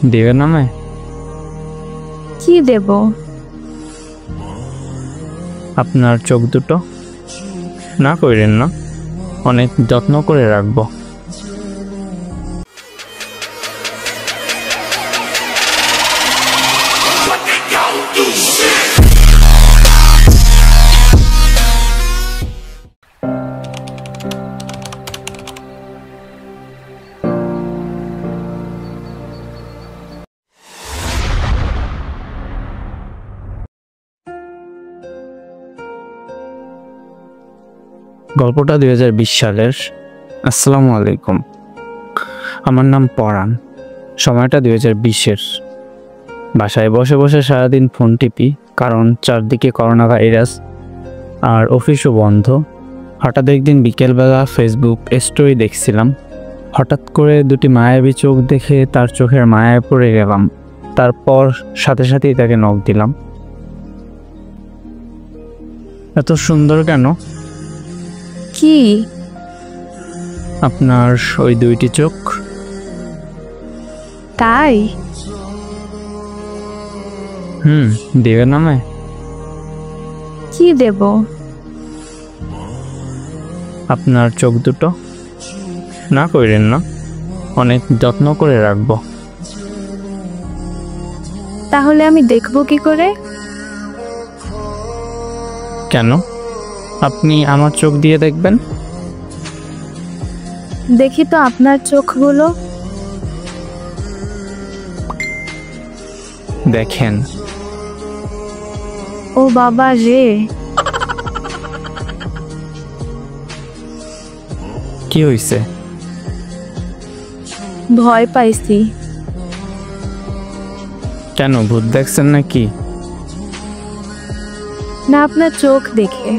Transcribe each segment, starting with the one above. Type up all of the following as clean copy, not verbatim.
দেবে নামে কি দেব? আপনার চোখ দুটো। না কইরেন না, অনেক যত্ন করে রাখবো। গল্পটা 2020 সালের। আসসালামু আলাইকুম, আমার নাম পরাণ। সময়টা 2020-এর। বাসায় বসে বসে সারাদিন ফোন টিপি, কারণ চারদিকে করোনা ভাইরাস আর অফিসও বন্ধ। হঠাৎ একদিন বিকেলবেলা ফেসবুক স্টোরি দেখছিলাম। হঠাৎ করে দুটি মায়াবী চোখ দেখে তার চোখের মায়ায় পড়ে গেলাম। তারপর সাথে সাথেই তাকে নক দিলাম। এত সুন্দর কেন? কি? আপনার ওই দুইটি চোখ। তাই? দেবে নামে কি দেব? আপনার চোখ দুটো। না কইরেন না, অনেক যত্ন করে রাখবো। তাহলে আমি দেখব কি করে? কেন? আপনি আমার চোখ দিয়ে দেখবেন। দেখি তো আপনার চোখগুলো। দেখেন। ও বাবা রে! কি হইছে? ভয় পাইছি। কেন, ভূত দেখছেন নাকি? না, আপনার চোখ দেখে।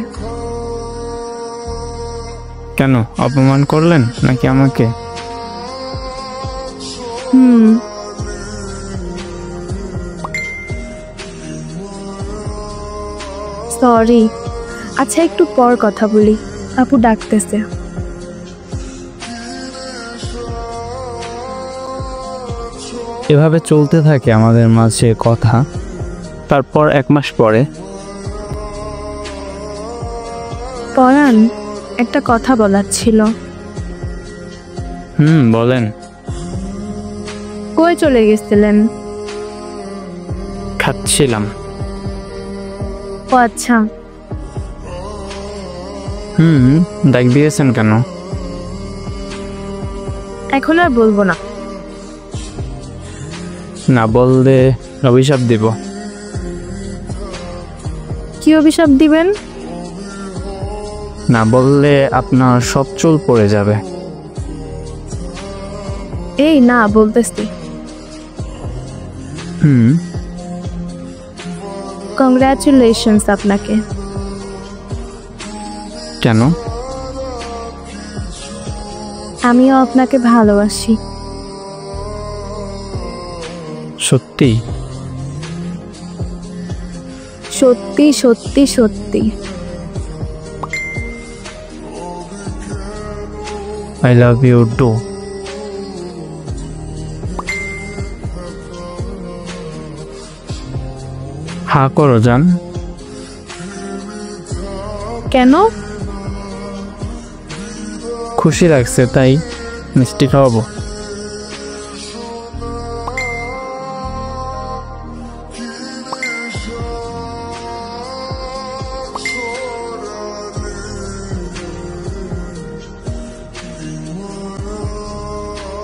কেন, অপমান করলেন নাকি আমাকে? সরি। আচ্ছা, একটু পর কথা বলি, আপু ডাকতেছে। এভাবে চলতে থাকে আমাদের মাঝে কথা। তারপর 1 মাস পরে। পরাণ, একটা কথা বলার ছিল। বলেন। কই চলে গেছিলেন? খাচ্ছিলাম। ও আচ্ছা। ডাক দিয়েছেন কেন? এখন আর বলবো না। না বললে অভিশাপ দিব। কি অভিশাপ দিবেন? না বললে আপনার সব চুল পড়ে যাবে। এই না, বলতেছি। কংগ্রাচুলেশনস আপনাকে। কেন? আমিও আপনাকে ভালোবাসি। সত্যি? সত্যি সত্যি সত্যি। I love you too. হা করো জান। কেন? খুশি লাগছে তাই মিষ্টি খাওয়াবো।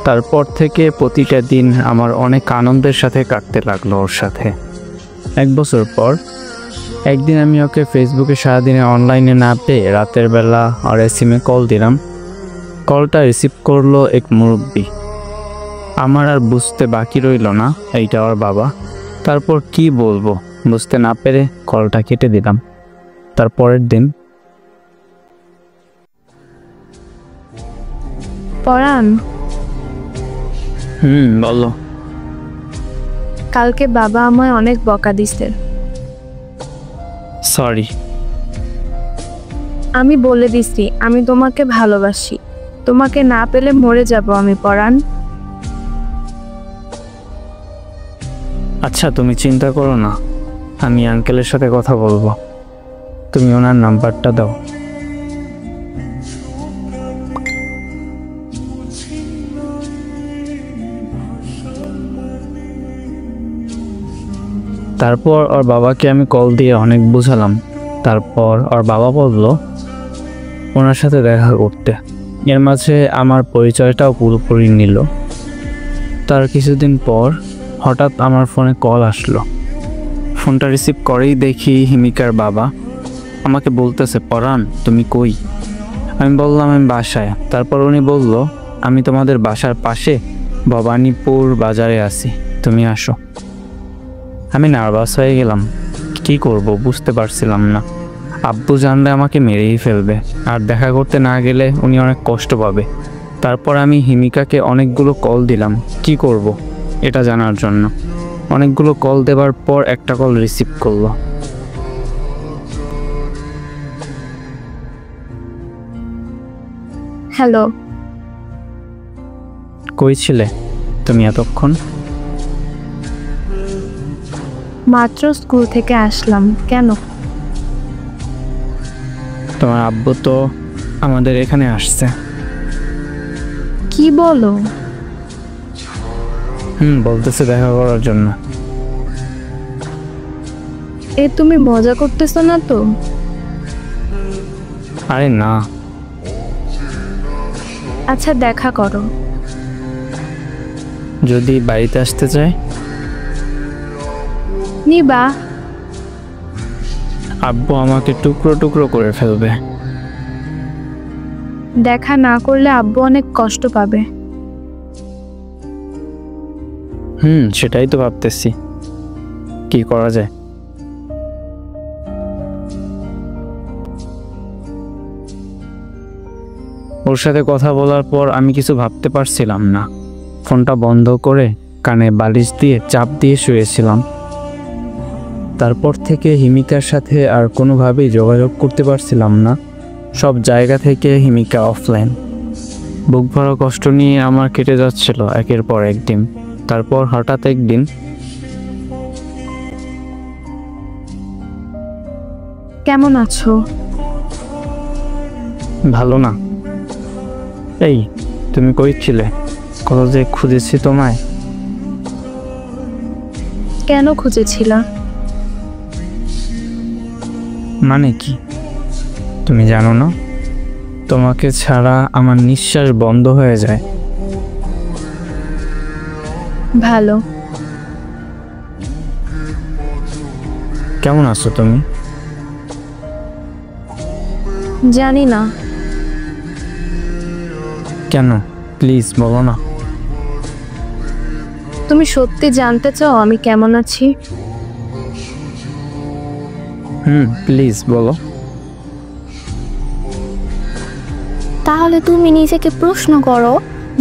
তারপর থেকে প্রতিটা দিন আমার অনেক আনন্দের সাথে কাটতে লাগলো ওর সাথে। 1 বছর পর একদিন আমি ওকে ফেসবুকে সারাদিনে অনলাইনে না পেয়ে রাতের বেলা আর সিমে কল দিলাম। কলটা রিসিভ করলো এক মুরব্বি। আমার আর বুঝতে বাকি রইল না এইটা ওর বাবা। তারপর কি বলবো বুঝতে না পেরে কলটা কেটে দিলাম। তারপরের দিন। পরাণ, বলো। কালকে বাবা আমায় অনেক বকা দিছে। সরি। আমি বলে দিছি আমি তোমাকে ভালোবাসি। তোমাকে না পেলে মরে যাব আমি পরাণ। আচ্ছা, তুমি চিন্তা করো না, আমি আঙ্কেলের সাথে কথা বলবো। তুমি ওনার নাম্বারটা দাও। তারপর ওর বাবাকে আমি কল দিয়ে অনেক বুঝালাম। তারপর ওর বাবা বলল ওনার সাথে দেখা করতে। এর মাঝে আমার পরিচয়টাও পুরোপুরি নিল। তার কিছুদিন পর হঠাৎ আমার ফোনে কল আসলো। ফোনটা রিসিভ করেই দেখি হিমিকার বাবা আমাকে বলতেছে, পরাণ তুমি কই? আমি বললাম আমি বাসায়। তারপর উনি বলল, আমি তোমাদের বাসার পাশে ভবানীপুর বাজারে আছি, তুমি আসো। আমি নার্ভাস হয়ে গেলাম, কি করব বুঝতে পারছিলাম না। আব্বু জানলে আমাকে মেরেই ফেলবে, আর দেখা করতে না গেলে উনি অনেক কষ্ট পাবে। তারপর আমি হিমিকাকে অনেকগুলো কল দিলাম কি করব এটা জানার জন্য। অনেকগুলো কল দেওয়ার পর একটা কল রিসিভ করলো। হ্যালো। কই ছিলে তুমি এতক্ষণ? মাত্র স্কুল থেকে আসলাম। কেন? তোমার আব্বু তো আমাদের এখানে আসছে। কি বলো? বলতেছে দেখা করার জন্য। তুমি মজা করতেছো না তো? আরে না। আচ্ছা দেখা করো। যদি বাড়িতে আসতে চায়? নিবা? আব্বু আমাকে টুকরো টুকরো করে ফেলবে। দেখা না করলে আব্বু অনেক কষ্ট পাবে। সেটাই তো ভাবতেছি, কি করা যায়। ওর সাথে কথা বলার পর আমি কিছু ভাবতে পারছিলাম না। ফোনটা বন্ধ করে কানে বালিশ দিয়ে চাপ দিয়ে শুয়েছিলাম। তারপর থেকে হিমিকার সাথে আর কোনোভাবেই যোগাযোগ করতে পারছিলাম না। সব জায়গা থেকে হিমিকা অফলাইন। বুক ভরা কষ্ট নিয়ে আমার কেটে যাচ্ছিল একের পর একদিন। তারপর হঠাৎ একদিন, কেমন আছো? ভালো না। এই তুমি কই ছিলে? কত যে খুঁজেছি তোমায়। কেন খুঁজেছিলা? মানে কি তুমি জানো না? তোমাকে ছাড়া আমার নিঃশ্বাস বন্ধ হয়ে যায়। ভালো। কেমন আছো তুমি? জানি না। কেন প্লিজ বলো না। তুমি সত্যি জানতে চাও আমি কেমন আছি? প্লিজ বলো। তাহলে তুমি নিজেকে প্রশ্ন করো,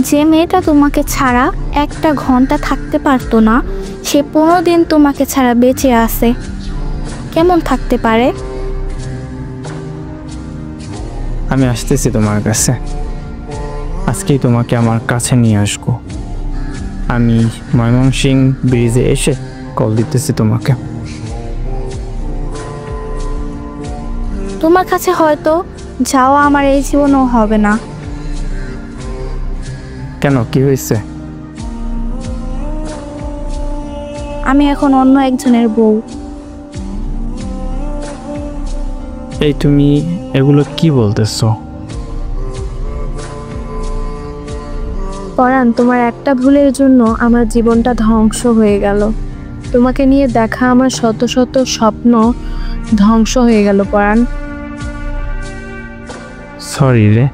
যে মেয়েটা তোমাকে ছাড়া একটা ঘন্টা থাকতে পারতো না, সে 15 দিন তোমাকে ছাড়া বেঁচে আছে, কেমন থাকতে পারে? আমি আসতেছি তোমার কাছে। আজকেই তোমাকে আমার কাছে নিয়ে আসবো। আমি ময়মনসিংহ ব্রিজে এসে কল দিতেছি তোমাকে। তোমার কাছে হয়তো যাওয়া আমার এই জীবনেও হবে না। কেন, কি হয়েছে? আমি এখন অন্য একজনের বউ। এই তুমি এগুলো কি বলতেছো? পরাণ, তোমার একটা ভুলের জন্য আমার জীবনটা ধ্বংস হয়ে গেল। তোমাকে নিয়ে দেখা আমার শত শত স্বপ্ন ধ্বংস হয়ে গেল পরাণ। সরি রে।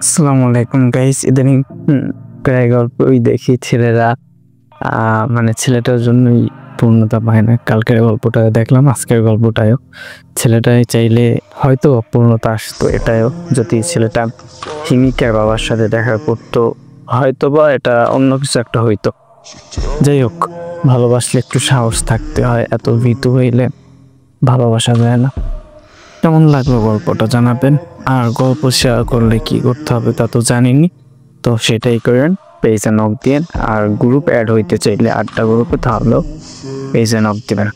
আসসালামু আলাইকুম গাইস। ইদানিং প্রায় গল্পই দেখি ছেলেরা মানে ছেলেটার জন্যই পূর্ণতা পায় না। কালকের গল্পটা দেখলাম, আজকের গল্পটাও ছেলেটাই চাইলে হয়তো পূর্ণতা আসতো। এটাও যদি ছেলেটা হিমিকার বাবার সাথে দেখা করতো হয়তো বা এটা অন্য কিছু একটা হইতো। যাই হোক, ভালোবাসলে একটু সাহস থাকতে হয়, এত ভীতু হইলে ভালোবাসা যায় না। কেমন লাগলো গল্পটা জানাবেন। আর গল্প শেয়ার করলে কি করতে হবে তা তো জানিনি, তো সেটাই করেন, পেজে নক দিন। আর গ্রুপ অ্যাড হইতে চাইলে আড্ডা গ্রুপে, তাহলেও পেজে নক দিবেন।